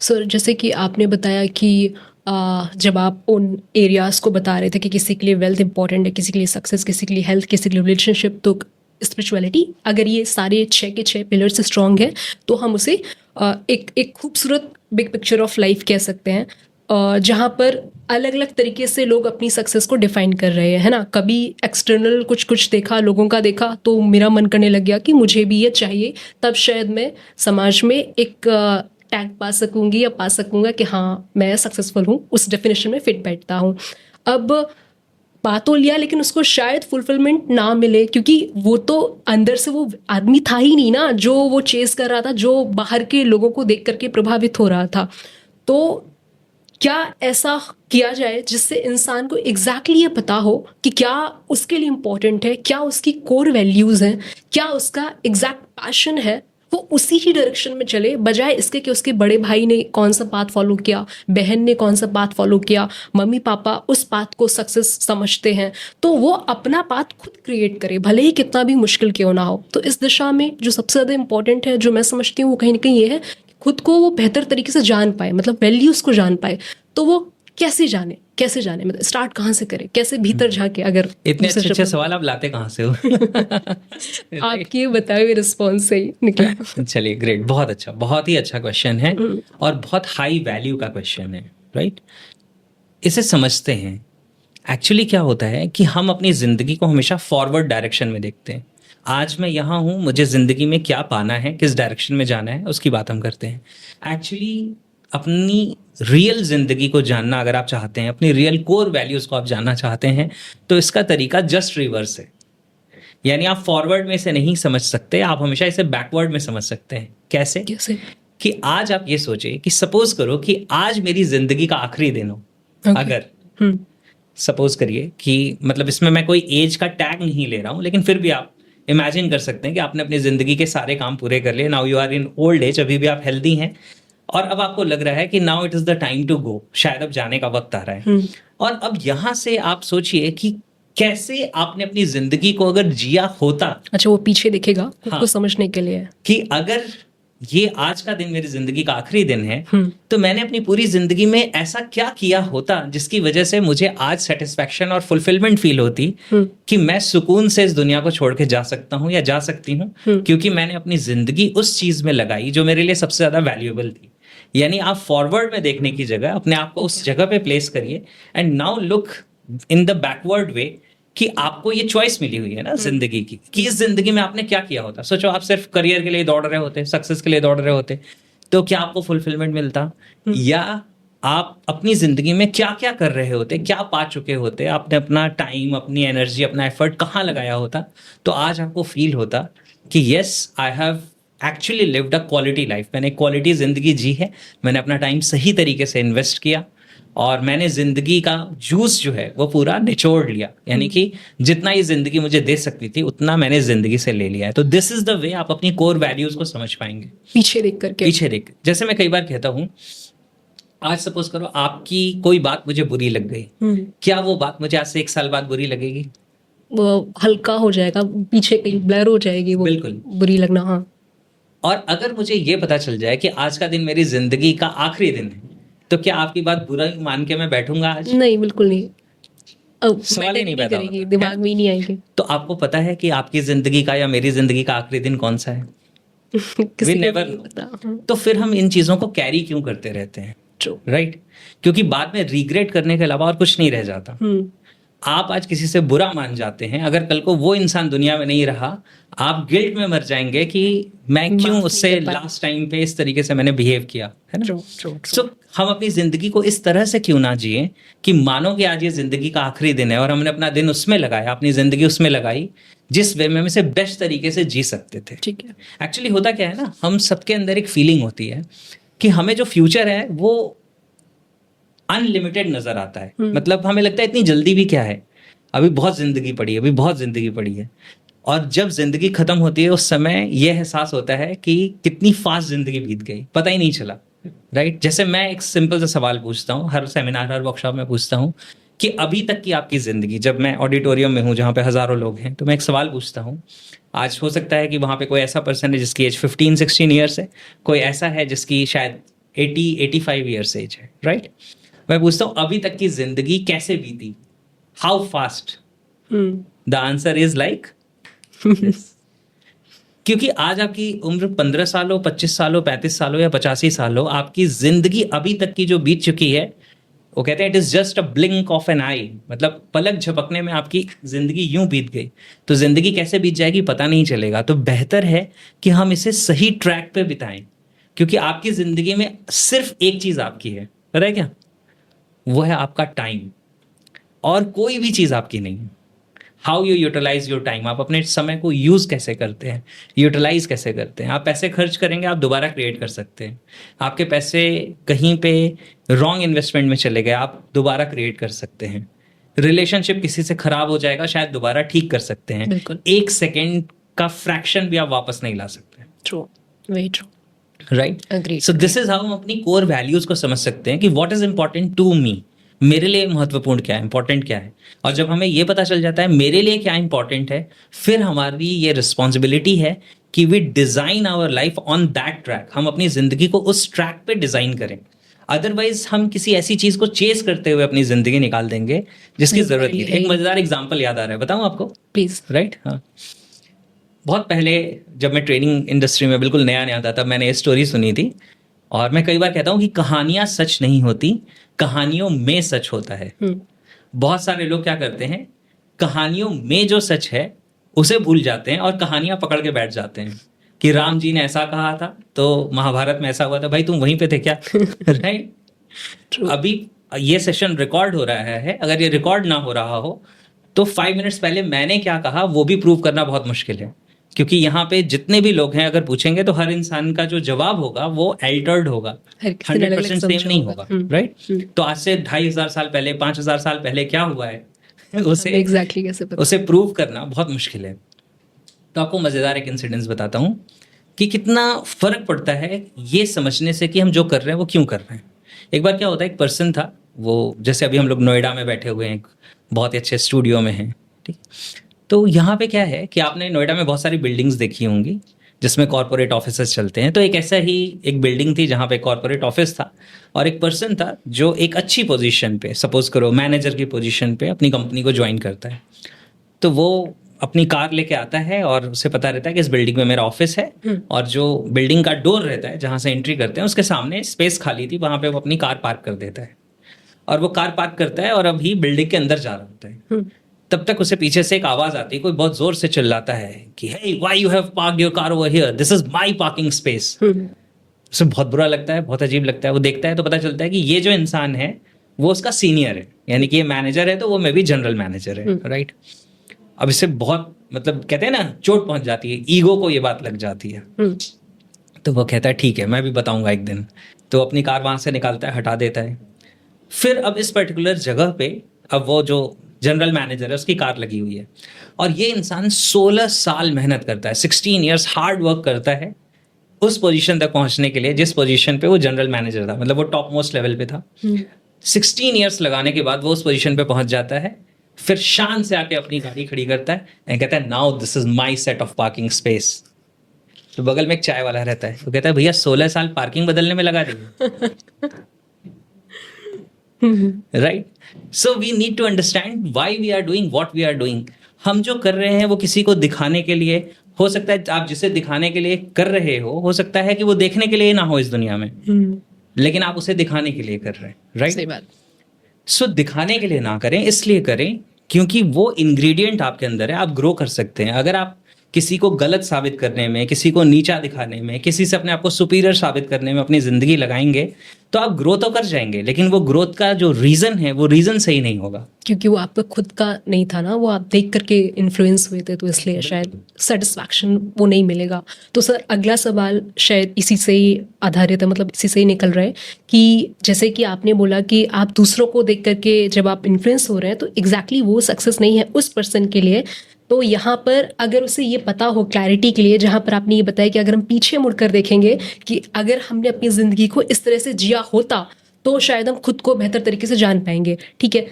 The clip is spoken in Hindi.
सर जैसे कि आपने बताया कि जब आप उन एरियाज़ को बता रहे थे कि किसी के लिए वेल्थ इंपॉर्टेंट है, किसी के लिए सक्सेस, किसी के लिए हेल्थ, किसी के लिए रिलेशनशिप, तो स्पिरिचुअलिटी, अगर ये सारे 6 के 6 पिलर से स्ट्रॉन्ग है तो हम उसे एक खूबसूरत बिग पिक्चर ऑफ लाइफ कह सकते हैं, जहाँ पर अलग अलग तरीके से लोग अपनी सक्सेस को डिफाइन कर रहे हैं, है ना। कभी एक्सटर्नल कुछ कुछ देखा, लोगों का देखा, तो मेरा मन करने लग गया कि मुझे भी ये चाहिए, तब शायद मैं समाज में एक टैग पा सकूंगी या पा सकूंगा कि हाँ मैं सक्सेसफुल हूँ, उस डेफिनेशन में फिट बैठता हूँ। अब पा तो लिया, लेकिन उसको शायद फुलफिलमेंट ना मिले, क्योंकि वो तो अंदर से वो आदमी था ही नहीं ना जो वो चेस कर रहा था, जो बाहर के लोगों को देख करके प्रभावित हो रहा था। तो क्या ऐसा किया जाए जिससे इंसान को एग्जैक्टली ये पता हो कि क्या उसके लिए इम्पोर्टेंट है, क्या उसकी कोर वैल्यूज़ हैं, क्या उसका एग्जैक्ट पैशन है, वो उसी ही डायरेक्शन में चले, बजाय इसके कि उसके बड़े भाई ने कौन सा पाथ फॉलो किया, बहन ने कौन सा पाथ फॉलो किया, मम्मी पापा उस पाथ को सक्सेस समझते हैं, तो वो अपना पाथ खुद क्रिएट करे, भले ही कितना भी मुश्किल क्यों ना हो। तो इस दिशा में जो सबसे ज़्यादा इंपॉर्टेंट है, जो मैं समझती हूँ, वो कहीं ना कहीं ये है, खुद को वो बेहतर तरीके से जान पाए, मतलब वैल्यूज़ को जान पाए। तो वो कैसे जाने, मतलब स्टार्ट कहाँ से करें, कैसे भीतर झांके? अगर इतने अच्छे अच्छे सवाल आप लाते कहाँ से हो? आपके बताए हुए रिस्पॉन्स से ही निकला। चलिए ग्रेट, बहुत अच्छा, बहुत ही अच्छा क्वेश्चन है और बहुत हाई वैल्यू का क्वेश्चन है, राइट। इसे समझते हैं। एक्चुअली क्या होता है कि हम अपनी ज़िंदगी को हमेशा फॉरवर्ड डायरेक्शन में देखते हैं। आज मैं यहाँ हूँ, मुझे ज़िंदगी में क्या पाना है, किस डायरेक्शन में जाना है, उसकी बात हम करते हैं। एक्चुअली अपनी रियल ज़िंदगी को जानना अगर आप चाहते हैं, अपनी रियल कोर वैल्यूज़ को आप जानना चाहते हैं, तो इसका तरीका जस्ट रिवर्स है। यानी आप फॉरवर्ड में इसे नहीं समझ सकते, आप हमेशा इसे बैकवर्ड में समझ सकते हैं। कैसे? कि आज आप ये सोचिए कि सपोज करो कि आज मेरी ज़िंदगी का आखिरी दिन हो। अगर सपोज करिए कि, मतलब इसमें मैं कोई एज का टैग नहीं ले रहा हूँ, लेकिन फिर भी आप इमेजिन कर सकते हैं कि आपने अपनी ज़िंदगी के सारे काम पूरे कर लिए, now you are in old age, अभी भी आप हेल्दी हैं, और अब आपको लग रहा है कि now it is the time to go, शायद अब जाने का वक्त आ रहा है। और अब यहाँ से आप सोचिए कि कैसे आपने अपनी ज़िंदगी को अगर जिया होता। अच्छा, वो पीछे दिखेगा खुद को समझने के लिए कि अगर ये आज का दिन मेरी जिंदगी का आखिरी दिन है, तो मैंने अपनी पूरी जिंदगी में ऐसा क्या किया होता जिसकी वजह से मुझे आज सेटिस्फैक्शन और फुलफिलमेंट फील होती कि मैं सुकून से इस दुनिया को छोड़ के जा सकता हूँ या जा सकती हूँ, क्योंकि मैंने अपनी जिंदगी उस चीज में लगाई जो मेरे लिए सबसे ज्यादा वैल्यूएबल थी। यानी आप फॉरवर्ड में देखने की जगह अपने आप को उस जगह पे प्लेस करिए and now look in the backward way कि आपको ये चॉइस मिली हुई है ना जिंदगी की, कि इस जिंदगी में आपने क्या किया होता। सोचो आप सिर्फ करियर के लिए दौड़ रहे होते, सक्सेस के लिए दौड़ रहे होते, तो क्या आपको फुलफिलमेंट मिलता? या आप अपनी जिंदगी में क्या क्या कर रहे होते, क्या पा चुके होते, आपने अपना टाइम, अपनी एनर्जी, अपना एफर्ट कहाँ लगाया होता, तो आज आपको फील होता कि yes I have actually lived a quality life, मैंने क्वालिटी जिंदगी जी है, मैंने अपना टाइम सही तरीके से इन्वेस्ट किया और मैंने जिंदगी का जूस जो है वो पूरा निचोड़ लिया। यानी कि जितना ये जिंदगी मुझे दे सकती थी उतना मैंने जिंदगी से ले लिया है। तो दिस इज द वे आप अपनी कोर वैल्यूज को समझ पाएंगे पीछे देख करके। पीछे देख, जैसे मैं कई बार कहता हूँ, आज सपोज करो आपकी कोई बात मुझे बुरी लग गई, क्या वो बात मुझे आज से 1 साल बाद बुरी लगेगी? वो हल्का हो जाएगा, पीछे कहीं ब्लर हो जाएगी वो, बिल्कुल बुरी लगना। हाँ। और अगर मुझे ये पता चल जाए कि आज का दिन मेरी जिंदगी का आखिरी दिन है, तो क्या आपकी बात बुरा मान के मैं बैठूंगा आज? नहीं, बिल्कुल नहीं। सवाल ही नहीं पैदा होता, दिमाग में ही नहीं आएंगे। तो आपको पता है कि आपकी जिंदगी का या मेरी जिंदगी का आखिरी दिन कौन सा है? We never know। तो फिर हम इन चीजों को कैरी क्यों करते रहते हैं? राइट, क्योंकि बाद में रिग्रेट करने के अलावा और कुछ नहीं रह जाता। आप आज किसी से बुरा मान जाते हैं, अगर कल को वो इंसान दुनिया में नहीं रहा, आप गिल्ट में मर जाएंगे कि मैं क्यों उससे लास्ट टाइम पे इस तरीके से मैंने बिहेव किया, है ना। सो हम अपनी जिंदगी को इस तरह से क्यों ना जिए कि मानो कि आज ये जिंदगी का आखिरी दिन है और हमने अपना दिन उसमें लगाया, अपनी जिंदगी उसमें लगाई जिस वे में हम इसे बेस्ट तरीके से जी सकते थे। ठीक है। एक्चुअली होता क्या है ना, हम सबके अंदर एक फीलिंग होती है कि हमें जो फ्यूचर है वो अनलिमिटेड नजर आता है। मतलब हमें लगता है इतनी जल्दी भी क्या है, अभी बहुत जिंदगी पड़ी है, अभी बहुत जिंदगी पड़ी है। और जब जिंदगी खत्म होती है उस समय यह एहसास होता है कि कितनी फास्ट जिंदगी बीत गई, पता ही नहीं चला। राइट, जैसे मैं एक सिंपल सा सवाल पूछता हूँ हर सेमिनार, हर वर्कशॉप में पूछता हूँ कि अभी तक की आपकी जिंदगी, जब मैं ऑडिटोरियम में हूँ जहाँ पे हजारों लोग हैं, तो मैं एक सवाल पूछता हूँ। आज हो सकता है कि वहाँ पे कोई ऐसा पर्सन है जिसकी एज 15-16 ईयर्स है, कोई ऐसा है जिसकी शायद 85 ईयर्स एज है, राइट? मैं पूछता हूँ अभी तक की जिंदगी कैसे बीती, how fast? The answer is like क्योंकि आज आपकी उम्र 15 साल हो, 25 साल हो, 35 साल हो या 85 साल हो, आपकी जिंदगी अभी तक की जो बीत चुकी है, वो कहते हैं it is just a blink of an eye, मतलब पलक झपकने में आपकी जिंदगी यूं बीत गई। तो जिंदगी कैसे बीत जाएगी पता नहीं चलेगा। तो बेहतर है कि हम इसे सही ट्रैक पे बिताएं, क्योंकि आपकी जिंदगी में सिर्फ एक चीज आपकी है, पता है क्या? वो है आपका टाइम, और कोई भी चीज आपकी नहीं है। How you utilise your time, आप अपने समय को यूज कैसे करते हैं, यूटिलाइज कैसे करते हैं। आप पैसे खर्च करेंगे, आप दोबारा क्रिएट कर सकते हैं। आपके पैसे कहीं पे रॉन्ग इन्वेस्टमेंट में चले गए, आप दोबारा क्रिएट कर सकते हैं। रिलेशनशिप किसी से खराब हो जाएगा, शायद दोबारा ठीक कर सकते हैं। बिल्कुल। 1 सेकेंड का फ्रैक्शन भी आप वापस नहीं ला सकते। True, very true, right? Agreed, so this is how हम अपनी कोर वैल्यूज को समझ सकते हैं कि what is important to me, मेरे लिए महत्वपूर्ण क्या है, इंपॉर्टेंट क्या है। और जब हमें ये पता चल जाता है मेरे लिए क्या इंपॉर्टेंट है, फिर हमारी ये रिस्पॉन्सिबिलिटी है कि we design our life on that track, हम अपनी जिंदगी को उस ट्रैक पे डिजाइन करें। अदरवाइज हम किसी ऐसी चीज को चेस करते हुए अपनी जिंदगी निकाल देंगे जिसकी जरूरत नहीं। एक मजेदार एग्जाम्पल याद आ रहा है, बताऊं आपको? प्लीज। राइट, हाँ। बहुत पहले जब मैं ट्रेनिंग इंडस्ट्री में बिल्कुल नया नया था, तब मैंने ये स्टोरी सुनी थी। और मैं कई बार कहता हूँ कि कहानियां सच नहीं होती, कहानियों में सच होता है। बहुत सारे लोग क्या करते हैं, कहानियों में जो सच है उसे भूल जाते हैं और कहानियां पकड़ के बैठ जाते हैं कि राम जी ने ऐसा कहा था तो महाभारत में ऐसा हुआ था। भाई तुम वहीं पे थे क्या? राइट? अभी ये सेशन रिकॉर्ड हो रहा है, अगर ये रिकॉर्ड ना हो रहा हो तो 5 मिनट्स पहले मैंने क्या कहा वो भी प्रूव करना बहुत मुश्किल है, क्योंकि यहाँ पे जितने भी लोग हैं अगर पूछेंगे तो हर इंसान का जो जवाब होगा वो अल्टर्ड होगा, 100% सेम नहीं होगा। राइट? तो आज से 2500 साल पहले, 5000 साल पहले क्या हुआ है उसे एग्जैक्टली कैसे पता? उसे प्रूव करना बहुत मुश्किल है। तो आपको मजेदार एक इंसिडेंस बताता हूँ कि कितना फर्क पड़ता है ये समझने से कि हम जो कर रहे हैं वो क्यों कर रहे हैं। एक बार क्या होता है, एक पर्सन था, वो जैसे अभी हम लोग नोएडा में बैठे हुए हैं, बहुत ही अच्छे स्टूडियो में हैं, ठीक। तो यहाँ पे क्या है कि आपने नोएडा में बहुत सारी बिल्डिंग्स देखी होंगी जिसमें कॉर्पोरेट ऑफिसेस चलते हैं। तो एक ऐसा ही एक बिल्डिंग थी जहाँ पे कॉर्पोरेट ऑफिस था और एक पर्सन था जो एक अच्छी पोजीशन पे, सपोज करो मैनेजर की पोजीशन पे, अपनी कंपनी को ज्वाइन करता है। तो वो अपनी कार लेके आता है और उसे पता रहता है कि इस बिल्डिंग में मेरा ऑफिस है, और जो बिल्डिंग का डोर रहता है जहाँ से एंट्री करते हैं उसके सामने स्पेस खाली थी, वहाँ पे वो अपनी कार पार्क कर देता है। और वो कार पार्क करता है और अभी बिल्डिंग के अंदर जा रहा होता है। तब तक उसे पीछे से एक आवाज आती है, कोई बहुत जोर से चिल्लाता है कि hey why you have parked your car over here, this is my parking space. उसे बहुत बुरा लगता है, बहुत अजीब लगता है। वो देखता है तो पता चलता है कि ये जो इंसान है वो उसका सीनियर है, यानी कि ये मैनेजर है तो वो मे बी जनरल मैनेजर है। राइट? अब इससे बहुत, मतलब कहते हैं ना, चोट पहुंच जाती है, ईगो को ये बात लग जाती है। तो वो कहता है ठीक है मैं भी बताऊंगा एक दिन। तो अपनी कार वहां से निकालता है, हटा देता है। फिर अब इस पर्टिकुलर जगह पे अब वो जो जनरल मैनेजर है उसकी कार लगी हुई है, और ये इंसान 16 साल मेहनत करता है, 16 इयर्स हार्ड वर्क करता है उस पोजीशन तक पहुंचने के लिए जिस पोजीशन पे वो जनरल मैनेजर था, मतलब वो टॉप मोस्ट लेवल पे था। 16 इयर्स लगाने के बाद वो उस पोजीशन पे पहुंच जाता है। फिर शान से आके अपनी गाड़ी खड़ी करता है और कहता है now this is my set of parking space. तो बगल में एक चाय वाला रहता है, वो कहता है भैया 16 साल पार्किंग बदलने में लगा दिए। Right? So we need to understand why we are doing what we are doing. हम जो कर रहे हैं वो किसी को दिखाने के लिए हो सकता है, आप जिसे दिखाने के लिए कर रहे हो सकता है कि वो देखने के लिए ना हो इस दुनिया में, लेकिन आप उसे दिखाने के लिए कर रहे हैं। राइट? सही बात। सो दिखाने के लिए ना करें, इसलिए करें क्योंकि वो इंग्रेडिएंट आपके अंदर है, आप ग्रो कर सकते हैं। अगर आप किसी को गलत साबित करने में, किसी को नीचा दिखाने में, किसी से अपने आप को सुपीरियर साबित करने में अपनी जिंदगी लगाएंगे तो आप ग्रो तो कर जाएंगे, लेकिन वो ग्रोथ का जो रीजन है वो रीजन सही नहीं होगा, क्योंकि वो आपका खुद का नहीं था ना, वो आप देख करके इन्फ्लुएंस हुए थे, तो इसलिए शायद सेटिस्फैक्शन वो नहीं मिलेगा। तो सर अगला सवाल शायद इसी से ही आधारित है, मतलब इसी से ही निकल रहा है कि जैसे कि आपने बोला कि आप दूसरों को देख करके जब आप इन्फ्लुएंस हो रहे हैं तो एग्जैक्टली वो सक्सेस नहीं है उस पर्सन के लिए। तो यहाँ पर अगर उसे ये पता हो, क्लैरिटी के लिए, जहाँ पर आपने ये बताया कि अगर हम पीछे मुड़कर देखेंगे कि अगर हमने अपनी ज़िंदगी को इस तरह से जिया होता तो शायद हम खुद को बेहतर तरीके से जान पाएंगे। ठीक है,